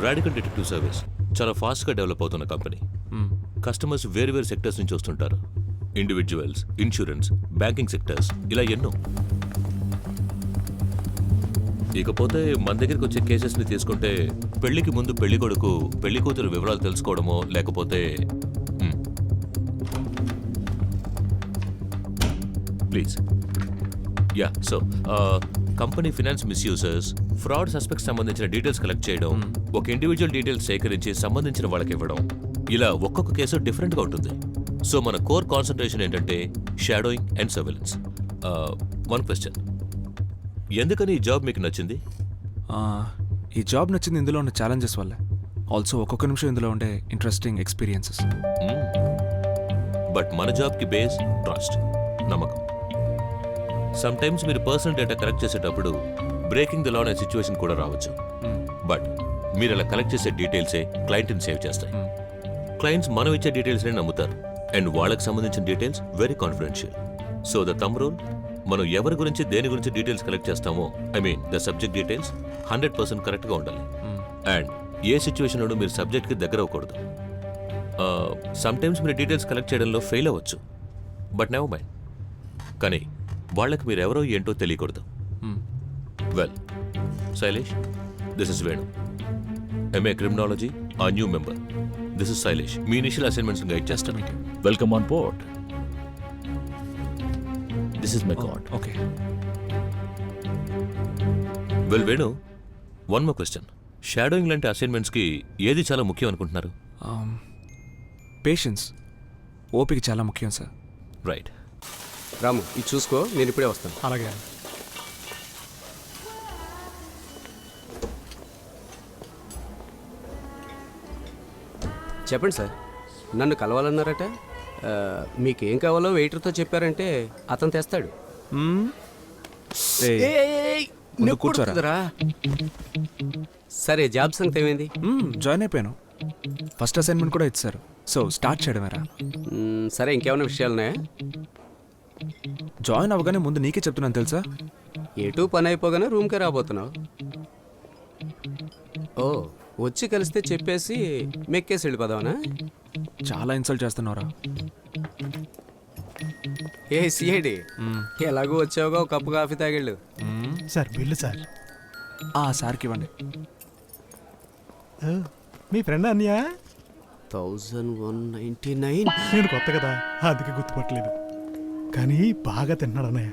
Radical detective service చాలా ఫాస్ట్గా develop అవుతున్న కంపెనీ. కస్టమర్స్ వేరు వేరు సెక్టర్స్ నుంచి వస్తుంటారు. ఇండివిజువల్స్, ఇన్సూరెన్స్, బ్యాంకింగ్ సెక్టర్స్, ఇలా ఎన్నో. ఇకపోతే మన దగ్గరికి వచ్చే కేసెస్ని తీసుకుంటే పెళ్లికి ముందు పెళ్లి కొడుకు పెళ్లి కూతురు వివరాలు తెలుసుకోవడమో లేకపోతే ప్లీజ్ యా so company finance misusers, fraud suspects సంబంధించిన డీటెయిల్స్ కలెక్ట్ చేయడం, ఒక ఇండివిజువల్ డీటెయిల్స్ సేకరించి సంబంధించిన వాళ్ళకి ఇవ్వడం, ఇలా ఒక్కొక్క కేసు డిఫరెంట్గా ఉంటుంది. సో మన కోర్ కాన్సన్ట్రేషన్ ఏంటంటే shadowing and surveillance. One question, ఎందుకని ఈ జాబ్ మీకు నచ్చింది? ఈ జాబ్ నచ్చింది ఇందులో ఉన్న ఛాలెంజెస్ వల్ల, ఆల్సో ఒక్కొక్క నిమిషం ఇందులో ఉండే ఇంట్రెస్టింగ్ ఎక్స్పీరియన్సెస్. బట్ మన జాబ్కి బేస్ ట్రస్ట్, నమ్మకం. సమ్ టైమ్స్ మీరు పర్సనల్ డేటా కలెక్ట్ చేసేటప్పుడు బ్రేకింగ్ ద లా అనే సిచ్యువేషన్ కూడా రావచ్చు. బట్ మీరు అలా కలెక్ట్ చేసే డీటెయిల్సే క్లయింట్ని సేవ్ చేస్తాయి. క్లయింట్స్ మనం ఇచ్చే డీటెయిల్స్నే నమ్ముతారు అండ్ వాళ్ళకి సంబంధించిన details very confidential. So the thumb rule, మనం ఎవరి గురించి దేని గురించి డీటెయిల్స్ కలెక్ట్ చేస్తామో ద సబ్జెక్ట్ డీటెయిల్స్ 100% కరెక్ట్గా ఉండాలి. అండ్ ఏ సిచ్యువేషన్లోనూ మీరు సబ్జెక్ట్కి దగ్గర అవ్వకూడదు. సమ్ టైమ్స్ మీరు డీటెయిల్స్ కలెక్ట్ చేయడంలో ఫెయిల్ అవ్వచ్చు, బట్ నెవర్ మైండ్. కానీ వాళ్ళకి మీరు ఎవరో ఏంటో తెలియకూడదు. Well Shailesh, this is Venu, MA criminology, a new member. This is Shailesh, మీ ఇనిషియల్ అసైన్మెంట్స్ గైడ్ చేస్తాను. Welcome on board. This is my card. Okay. Well Venu, one more question. Shadowing లాంటి అసైన్మెంట్స్కి ఏది చాలా ముఖ్యం అనుకుంటున్నారు? పేషెన్స్, ఓపిక చాలా ముఖ్యం సార్. రైట్. రాము, ఇది చూసుకో, నేను ఇప్పుడే వస్తాను. అలాగే. చెప్పండి సార్, నన్ను కలవాలన్నారట. మీకేం కావాలో వెయిటర్తో చెప్పారంటే అతను తెస్తాడు. ముందు కూర్చోరా. కూర్చోరా. సరే, జాబ్ సంగతి ఏమైంది? జాయిన్ అయిపోయాను. ఫస్ట్ అసైన్మెంట్ కూడా ఇచ్చారు, సో స్టార్ట్ చేయడమేరా. సరే, ఇంకేమైనా విషయాలున్నాయా? జాయిన్ అవ్వగానే ముందు నీకే చెప్తున్నాను తెలుసా. ఎటు పని అయిపోగానే రూమ్కే రాబోతున్నావు. ఓ, వచ్చి కలిస్తే చెప్పేసి మెక్కేసి వెళ్ళిపోదావనా? చాలా ఇన్సల్ట్ చేస్తున్నావురా. ఏ సిఐడి, ఎలాగో వచ్చావుగా, ఒక కప్పు కాఫీ తాగెళ్ళు. Sir bill sir. సార్కి ఇవ్వండి. మీ ఫ్రెండ్ అన్నయ్య? 1199. నేను కొత్త కదా, అందుకే గుర్తుపట్టలేదు, కానీ బాగా తిన్నాడు అన్నయ్య.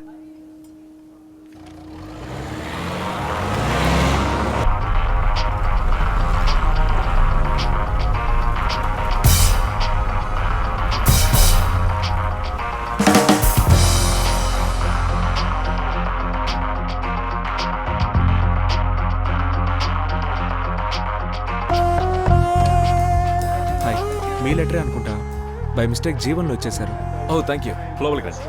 హాయ్, మీ లెటరే అనుకుంటా. బై మిస్టేక్ జీవన్లో వచ్చేసారు. ఓ థ్యాంక్ యూ. లోపలికి రండి.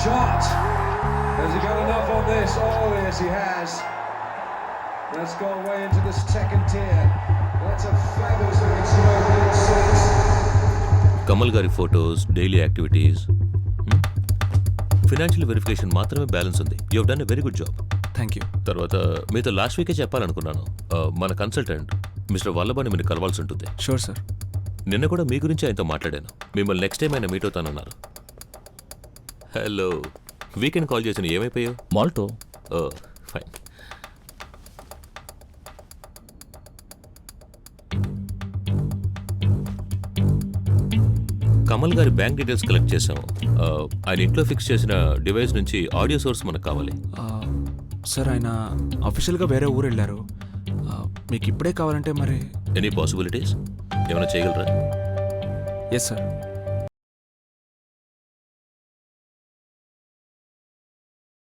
Shot. Has he got enough on this? Oh yes, he has. Let's go away into the second tier. That's a fabulous looking stroke. Kamal గారి photos, daily activities, financial verification మాత్రమే balance ఉంది. You have done a very good job. Thank you. తర్వాత మీతో last వీకే చెప్పాలనుకున్నాను, మన consultant mister వల్లభాని మీరు కలవాల్సి ఉంటుంది. Sure sir. నిన్న కూడా మీ గురించి ఆయనతో మాట్లాడాను. మిమ్మల్ని నెక్స్ట్ టైం ఆయన మీట్ అవుతానన్నారు. హలో, వీకెండ్ కాల్ చేసిన ఏమైపోయావు? మాల్టో. ఓ ఫైన్. కమల్ గారి బ్యాంక్ డీటెయిల్స్ కలెక్ట్ చేసాం. ఆయన ఇంట్లో ఫిక్స్ చేసిన డివైస్ నుంచి ఆడియో సోర్స్ మనకు కావాలి. సార్, ఆయన అఫీషియల్గా వేరే ఊరు వెళ్ళారు. మీకు ఇప్పుడే కావాలంటే మరి ఎనీ పాసిబిలిటీస్ ఏమైనా చేయగలరా? Yes sir.